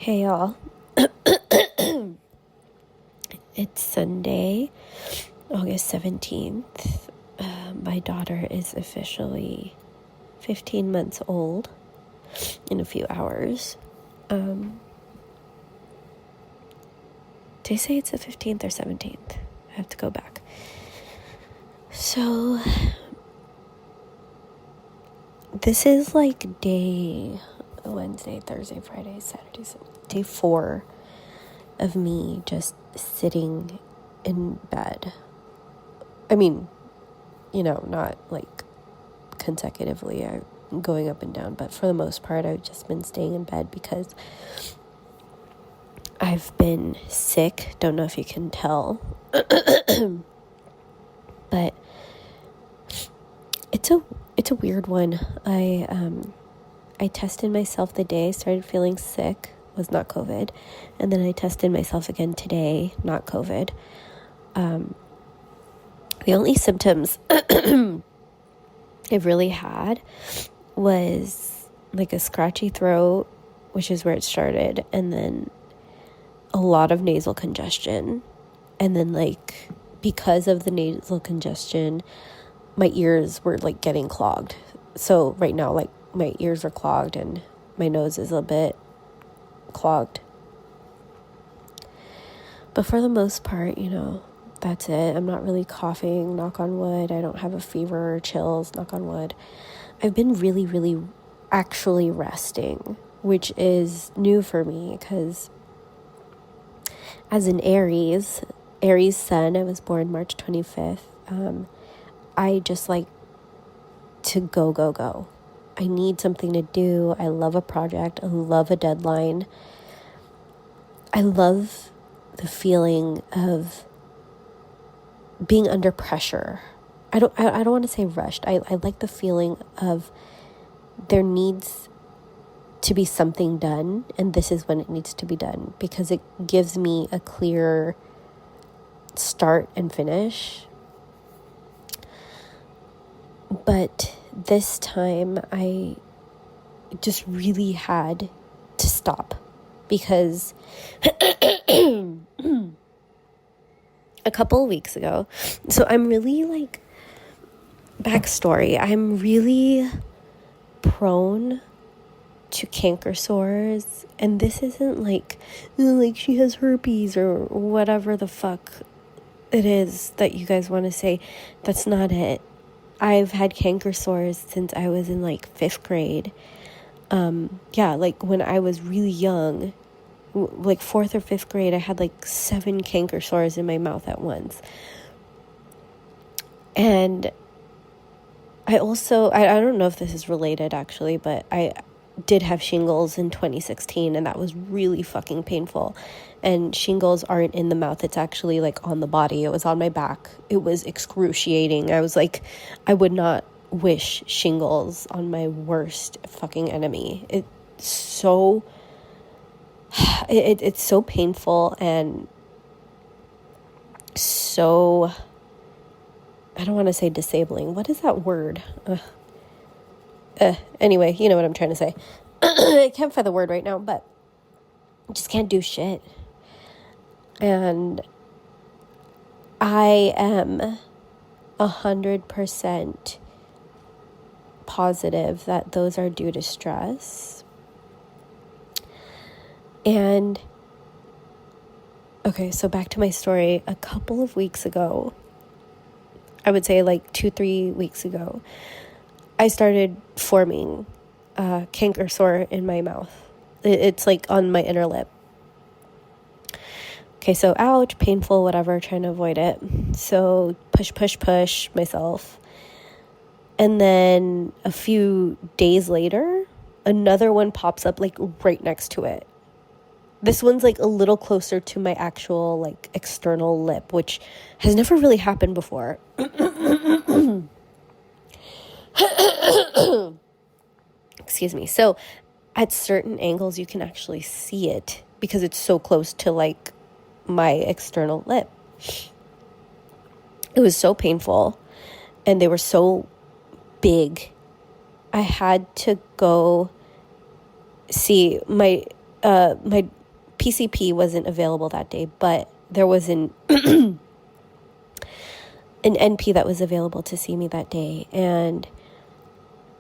Hey y'all, it's Sunday, August 17th. My daughter is officially 15 months old in a few hours. Did I say it's the 15th or 17th? I have to go back. So, this is like Wednesday, Thursday, Friday, Saturday, day 4 of me just sitting in bed. I mean, not like consecutively, I'm going up and down, but for the most part, I've just been staying in bed because I've been sick. Don't know if you can tell, but it's a weird one. I tested myself the day I started feeling sick, was not COVID, and then I tested myself again today, not COVID. The only symptoms I've really had was like a scratchy throat, which is where it started, and then a lot of nasal congestion, and then like because of the nasal congestion, my ears were like getting clogged. So right now, like my ears are clogged and my nose is a bit clogged. But for the most part, that's it. I'm not really coughing, knock on wood. I don't have a fever or chills, knock on wood. I've been really, really actually resting, which is new for me because as an Aries sun, I was born March 25th. I just like to go. I need something to do. I love a project. I love a deadline. I love the feeling of being under pressure. I don't want to say rushed. I like the feeling of there needs to be something done, and this is when it needs to be done because it gives me a clear start and finish. But this time I just really had to stop because a couple of weeks ago, so I'm really like, backstory, I'm really prone to canker sores, and this isn't like she has herpes or whatever the fuck it is that you guys want to say. That's not it. I've had canker sores since I was in like 5th grade. Like when I was really young, like 4th or 5th grade, I had like 7 canker sores in my mouth at once. And I also, I don't know if this is related actually, but I did have shingles in 2016, and that was really fucking painful. And shingles aren't in the mouth, it's actually like on the body. It was on my back. It was excruciating. I was like, I would not wish shingles on my worst fucking enemy. It's so painful and so, I don't want to say disabling. What is that word? Anyway, you know what I'm trying to say. I can't find the word right now, but I just can't do shit. And I am 100% positive that those are due to stress. And okay, so back to my story. A couple of weeks ago, I would say like 2-3 weeks ago, I started forming a canker sore in my mouth. It's like on my inner lip. Okay, so ouch, painful, whatever, trying to avoid it. So push myself. And then a few days later, another one pops up like right next to it. This one's like a little closer to my actual like external lip, which has never really happened before. Excuse me. So at certain angles you can actually see it because it's so close to like my external lip. It was so painful and they were so big. I had to go see my my PCP wasn't available that day, but there was an NP that was available to see me that day, and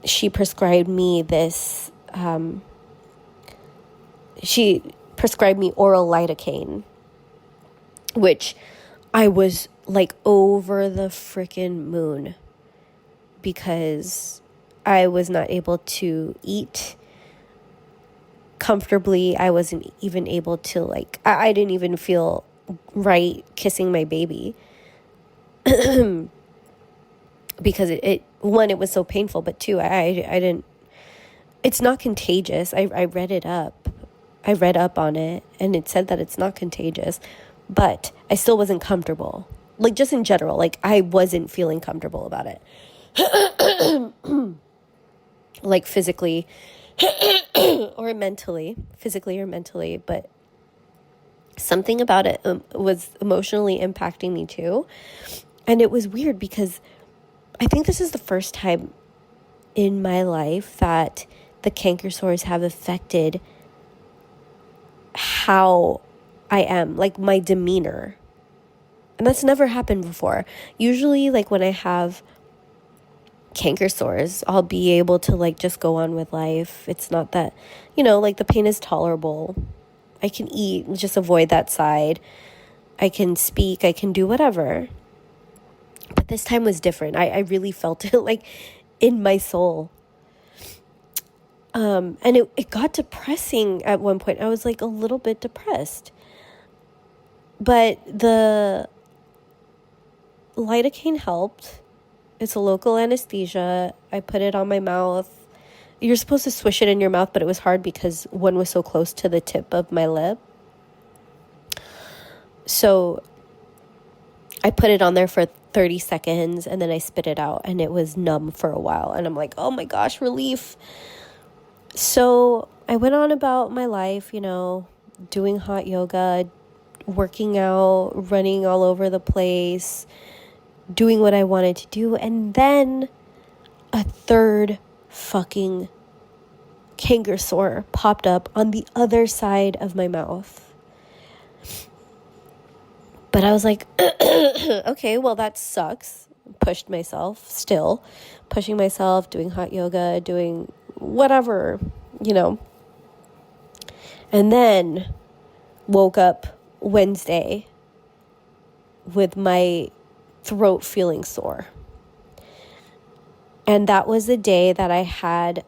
she prescribed me this, she prescribed me oral lidocaine, which I was like over the freaking moon because I was not able to eat comfortably. I wasn't even able to, like, I didn't even feel right kissing my baby because it one, it was so painful, but two, I didn't, it's not contagious. I read it up. I read up on it, and it said that it's not contagious, but I still wasn't comfortable. Like, just in general, like, I wasn't feeling comfortable about it. Like, physically or mentally, but something about it was emotionally impacting me too. And it was weird because I think this is the first time in my life that the canker sores have affected how I am, like my demeanor. And that's never happened before. Usually, like, when I have canker sores, I'll be able to, like, just go on with life. It's not that, like, the pain is tolerable. I can eat, just avoid that side. I can speak, I can do whatever. But this time was different. I really felt it, like, in my soul. And it got depressing at one point. I was, like, a little bit depressed. But the lidocaine helped. It's a local anesthesia. I put it on my mouth. You're supposed to swish it in your mouth, but it was hard because one was so close to the tip of my lip. So I put it on there for 30 seconds, and then I spit it out, and it was numb for a while. And I'm like, oh my gosh, relief. So I went on about my life, doing hot yoga, working out, running all over the place, doing what I wanted to do. And then a third fucking canker sore popped up on the other side of my mouth. But I was like, okay, well, that sucks. Pushed myself, still pushing myself, doing hot yoga, doing whatever, And then woke up Wednesday with my throat feeling sore. And that was the day that I had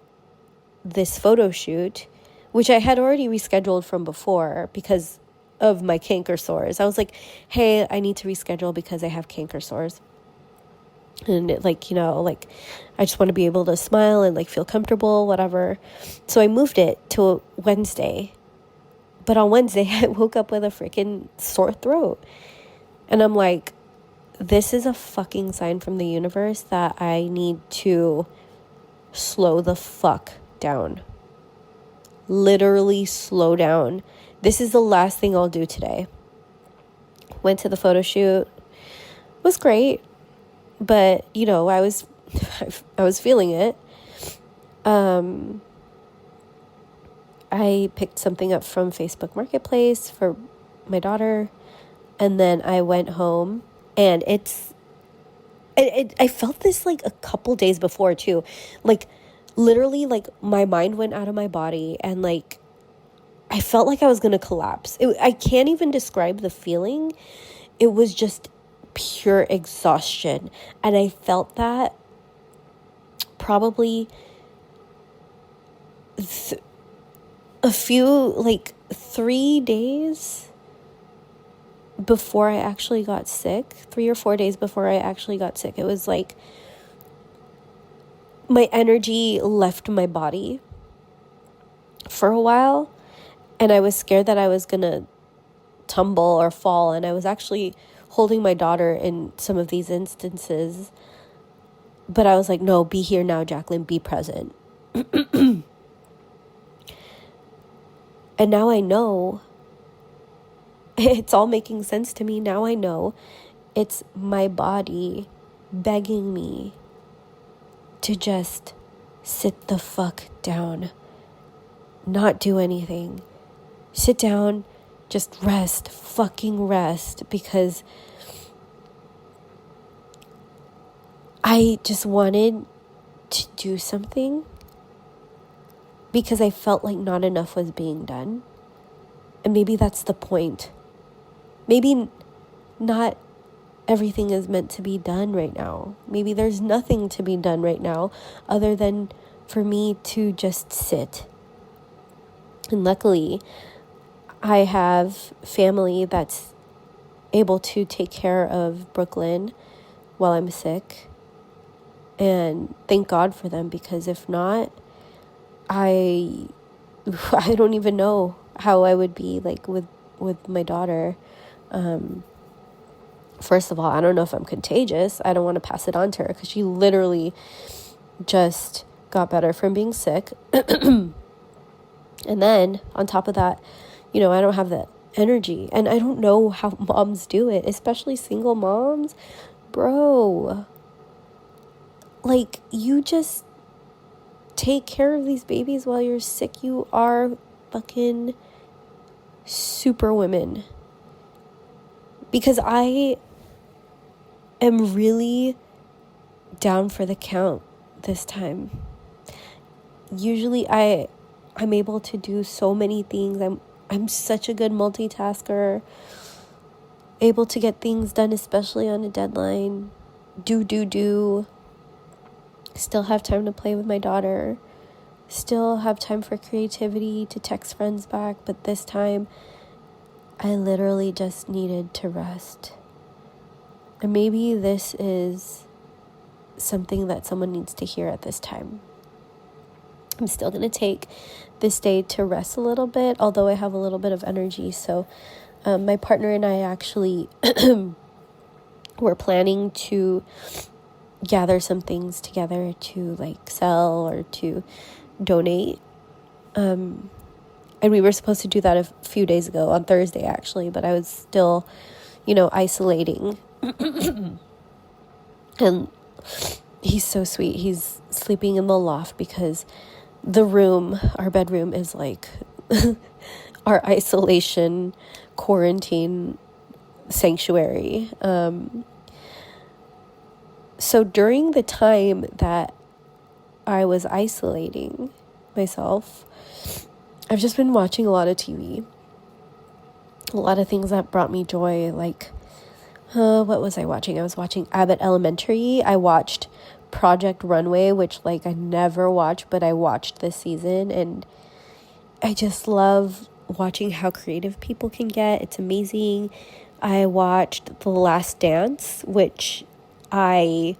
this photo shoot, which I had already rescheduled from before because of my canker sores. I was like, hey, I need to reschedule because I have canker sores. And it, I just want to be able to smile and, feel comfortable, whatever. So I moved it to Wednesday. But on Wednesday, I woke up with a freaking sore throat. And I'm like, this is a fucking sign from the universe that I need to slow the fuck down. Literally slow down. This is the last thing I'll do today. Went to the photo shoot. It was great. But, I was feeling it. I picked something up from Facebook Marketplace for my daughter. And then I went home. And I felt this, a couple days before, too. Literally, my mind went out of my body. And, I felt like I was going to collapse. I can't even describe the feeling. It was just pure exhaustion. And I felt that probably a few, 3 days before I actually got sick. 3 or 4 days before I actually got sick. It was my energy left my body for a while. And I was scared that I was going to tumble or fall. And I was actually holding my daughter in some of these instances. But I was like, no, be here now, Jaclyn, be present. And now I know. It's all making sense to me. Now I know it's my body begging me to just sit the fuck down, not do anything, Sit down, just rest, fucking rest, because I just wanted to do something because I felt like not enough was being done. And maybe that's the point. Maybe not everything is meant to be done right now. Maybe there's nothing to be done right now other than for me to just sit. And luckily, I have family that's able to take care of Brooklyn while I'm sick. And thank God for them, because if not, I don't even know how I would be like with my daughter. First of all, I don't know if I'm contagious. I don't want to pass it on to her because she literally just got better from being sick. And then on top of that, I don't have the energy, and I don't know how moms do it, especially single moms. Bro, like, you just take care of these babies while you're sick. You are fucking super women. Because I am really down for the count this time. Usually I'm able to do so many things. I'm such a good multitasker, able to get things done, especially on a deadline. Still have time to play with my daughter. Still have time for creativity, to text friends back. But this time, I literally just needed to rest. And maybe this is something that someone needs to hear at this time. I'm still going to take this day to rest a little bit, although I have a little bit of energy. So my partner and I actually were planning to gather some things together to like sell or to donate. And we were supposed to do that a few days ago, on Thursday actually, but I was still, isolating. And he's so sweet. He's sleeping in the loft because our bedroom is like our isolation, quarantine sanctuary. So during the time that I was isolating myself, I've just been watching a lot of TV. A lot of things that brought me joy, like, what was I watching? I was watching Abbott Elementary. I watched Project Runway, which, like, I never watched, but I watched this season, and I just love watching how creative people can get. It's amazing. I watched The Last Dance, which I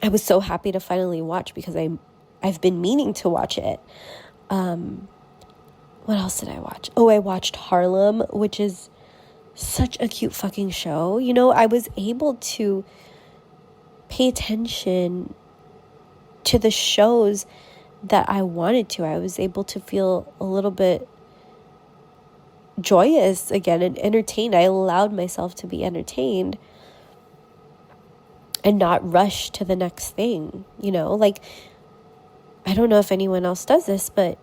was so happy to finally watch because I've been meaning to watch it. What else did I watch? Oh, I watched Harlem, which is such a cute fucking show. I was able to pay attention to the shows that I wanted to. I was able to feel a little bit joyous again and entertained. I allowed myself to be entertained and not rush to the next thing. Like, I don't know if anyone else does this, but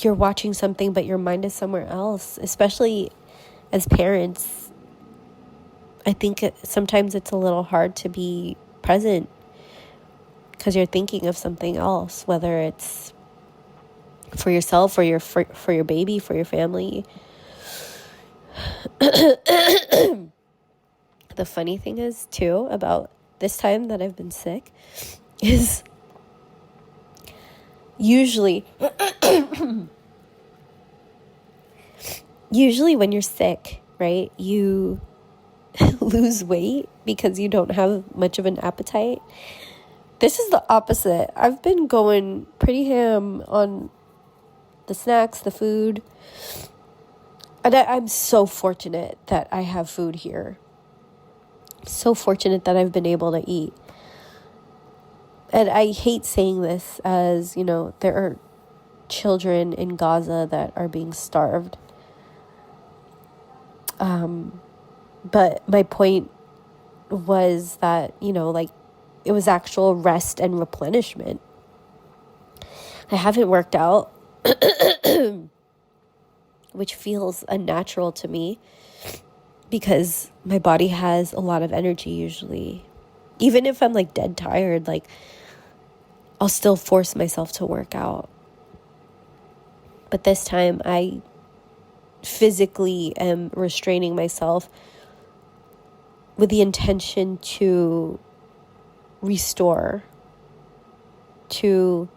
you're watching something but your mind is somewhere else, especially as parents. I think sometimes it's a little hard to be present because you're thinking of something else, whether it's for yourself or for your baby, for your family. The funny thing is, too, about this time that I've been sick is usually when you're sick, right, you lose weight because you don't have much of an appetite. This is the opposite. I've been going pretty ham on the snacks, the food. And I'm so fortunate that I have food here. So fortunate that I've been able to eat. And I hate saying this, as, there are children in Gaza that are being starved. But my point was that, it was actual rest and replenishment. I haven't worked out which feels unnatural to me because my body has a lot of energy usually. Even if I'm like dead tired, like I'll still force myself to work out. But this time I physically am restraining myself with the intention to restore, to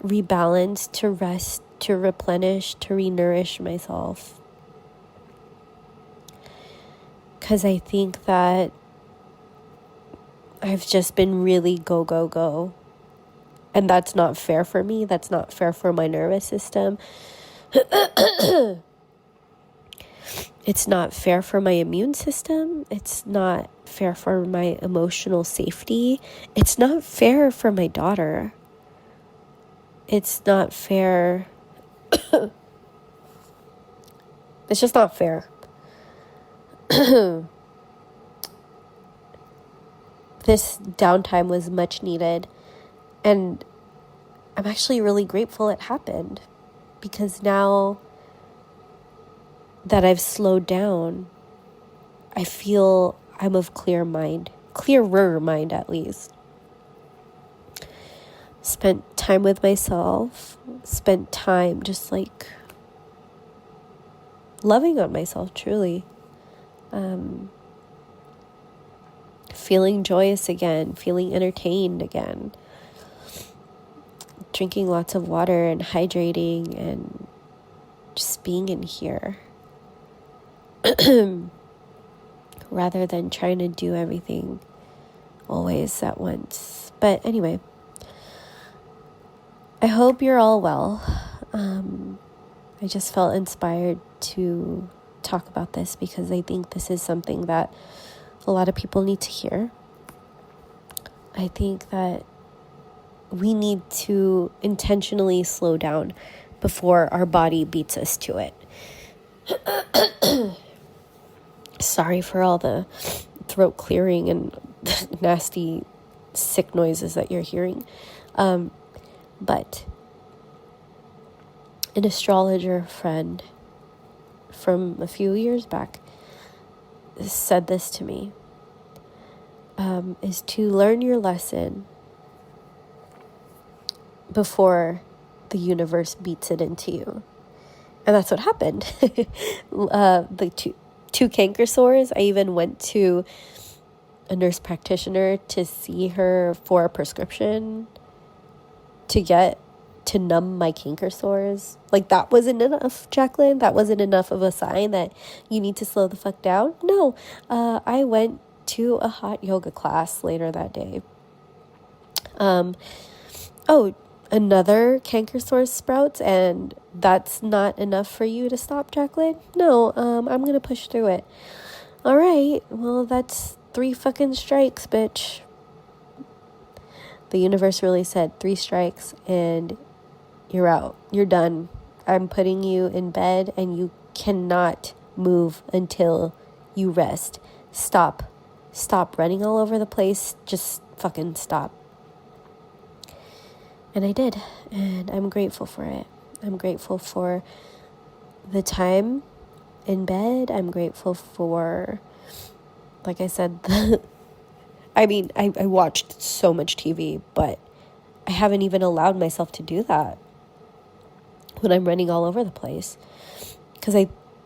rebalance, to rest, to replenish, to renourish myself. Because I think that I've just been really go, go, go. And that's not fair for me. That's not fair for my nervous system. It's not fair for my immune system. It's not fair for my emotional safety. It's not fair for my daughter. It's not fair. It's just not fair. This downtime was much needed. And I'm actually really grateful it happened. Because now that I've slowed down, I feel I'm of clearer mind at least. Spent time with myself, spent time just like loving on myself truly. Feeling joyous again, feeling entertained again. Drinking lots of water and hydrating and just being in here. Rather than trying to do everything always at once. But anyway, I hope you're all well. I just felt inspired to talk about this because I think this is something that a lot of people need to hear. I think that we need to intentionally slow down before our body beats us to it. Sorry for all the throat clearing and nasty sick noises that you're hearing. But an astrologer friend from a few years back said this to me, is to learn your lesson before the universe beats it into you. And that's what happened. The two canker sores, I even went to a nurse practitioner to see her for a prescription to numb my canker sores. Like, that wasn't enough, Jaclyn. That wasn't enough of a sign that you need to slow the fuck down. No, I went to a hot yoga class later that day. Another canker sore sprouts, and that's not enough for you to stop, Jaclyn? No, I'm gonna push through it. All right, well, that's 3 fucking strikes, bitch. The universe really said 3 strikes, and you're out. You're done. I'm putting you in bed, and you cannot move until you rest. Stop running all over the place. Just fucking stop. And I did, and I'm grateful for it. I'm grateful for the time in bed. I'm grateful for, like I said, I watched so much TV, but I haven't even allowed myself to do that when I'm running all over the place. Because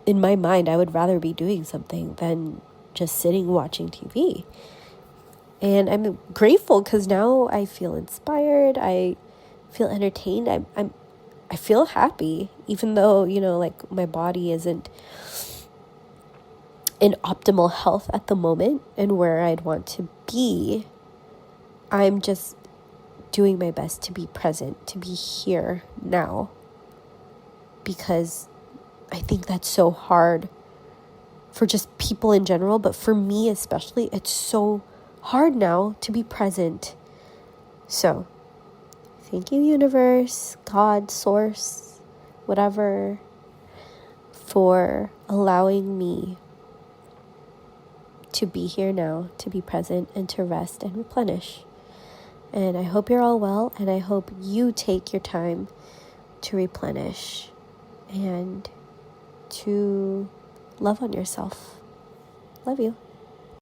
in my mind, I would rather be doing something than just sitting watching TV. And I'm grateful because now I feel inspired. I feel entertained. I feel happy, even though, like, my body isn't in optimal health at the moment and where I'd want to be. I'm just doing my best to be present, to be here now, because I think that's so hard for just people in general, but for me especially, it's so hard now to be present. So thank you, universe, God, source, whatever, for allowing me to be here now, to be present, and to rest and replenish. And I hope you're all well, and I hope you take your time to replenish, and to love on yourself. Love you.